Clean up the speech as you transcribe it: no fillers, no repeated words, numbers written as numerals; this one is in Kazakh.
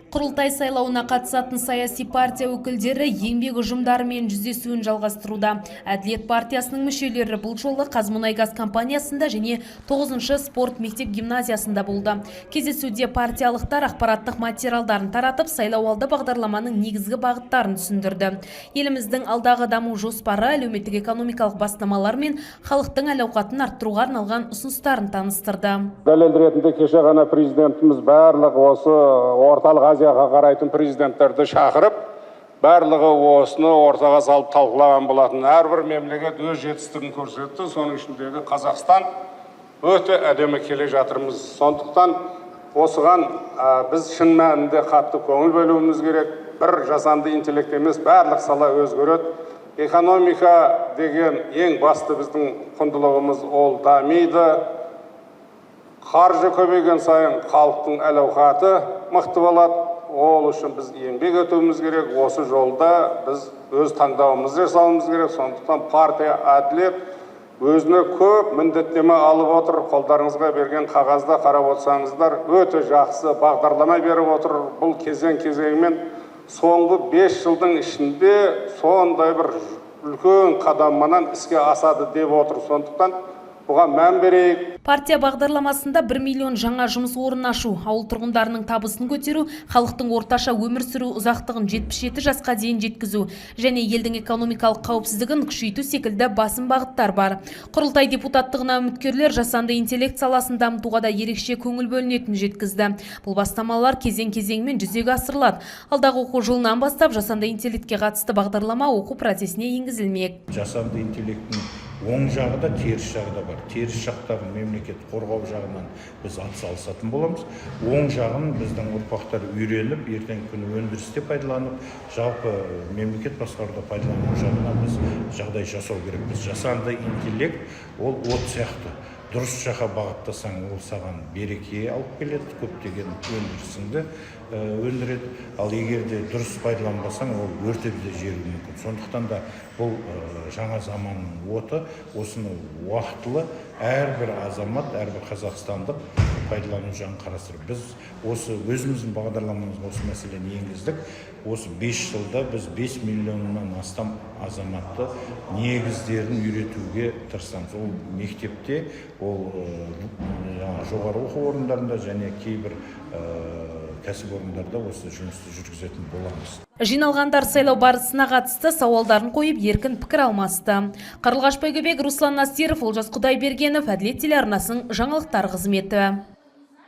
Құрылтай сайлауына қатысатын саяси партия өкілдері еңбек ұжымдарымен жүздесуін жалғастыруда. Әділет партиясының мүшелері бұл жолы Қазмұнайгаз компаниясында және 9-шы спорт мектеп гимназиясында болды. Кездесуде партиялықтар ақпараттық материалдарын таратып, сайлауалды бағдарламаның негізгі бағыттарын түсіндірді. Еліміздің алдағы даму жоспары, әлеуметтік экономикалық бастамалар мен халықтың әл-ауқатын арттыруға арналған ұсыныстарын таныстырды. Дәлел ретінде кеше ғана президентіміз барлық осы орталық Азияға қарайтын президенттерді шақырып, барлығы осыны ортаға салып талқылаған болатын. Әрбір мемлекет өз жетістігін көрсетті. Соның ішіндегі Қазақстан өте әдемі келе жатырмыз. Сондықтан осыған біз шын мәнінде қатты көңіл бөлуіміз керек. Бір жасанды интеллект емес, барлық сала өзгереді. Экономика деген ең басты біздің құндылығымыз, ол дамиды. Қаржы көбейген сайын халықтың әл-ауқаты мықты болады. Ол үшін біз еңбек етуіміз керек. Осы жолда біз өз таңдауымызды жасауымыз керек. Сондықтан партия Әділет өзіне көп міндеттеме алып отыр. Қолдарыңызға берген қағазда қарап отырсаңыздар, өте жақсы бағдарлама беріп отыр. Бұл кезең-кезеңмен соңғы 5 жылдың ішінде сондай бір үлкен қадаммен іске асады деп отыр. Сондықтан бұған мән берейік. Партия бағдарламасында 1 миллион жаңа жұмыс орнын ашу, ауыл тұрғындарының табысын көтеру, халықтың орташа өмір сүру ұзақтығын 77 жасқа дейін жеткізу және елдің экономикалық қауіпсіздігін күшейту секілді басым бағыттар бар. Құрылтай депутаттығына үміткерлер жасанды интеллект саласын дамытуға да ерекше көңіл бөлінетінін жеткізді. Бұл бастамалар кезең-кезеңмен жүзеге асырылады. Алдағы оқу жылынан бастап жасанды интеллектке қатысты бағдарлама оқу процесіне енгізілмек. Жасанды интеллекттің оң жағы да, теріс жағы да бар. Теріс жақтарын мемлекет қорғау жағынан біз атсалысатын боламыз. Оң жағын біздің ұрпақтар үйреніп, ертеңгі күні өндірісте пайдаланып, жалпы мемлекет басқаруда пайдалану жағынан біз жағдай жасау керекпіз. Жасанды интеллект ол от сияқты. Дұрыс жаққа бағыттасаң, ол саған береке алып келеді, көптеген өндірісіңді өндіреді. Ал егер де дұрыс пайдаланбасаң, ол өртеп те жіберуі мүмкін. Сондықтан да бұл жаңа заманның оты, осыны уақытылы әрбір азамат, әрбір қазақстандық пайдалану жағын қарастырып. Біз осы өзіміздің бағдарламамызға осы мәселені енгіздік. Осы 5 жылда біз 5 миллионнан астам азаматты негіздерін үйретуге тырысамыз. Ол мектепте, ол жоғары оқу орындарында және кейбір кәсіпорындарда осы жұмысты жүргізетін боламыз. Жиналғандар сайлау барысына қатысты сауалдарын қойып, еркін пікір алмасты. Қарлығаш Байгөбек, Руслан Насиров, Олжас Құдайбергенов, Әділет телеарнасының жаңалықтар қызметі.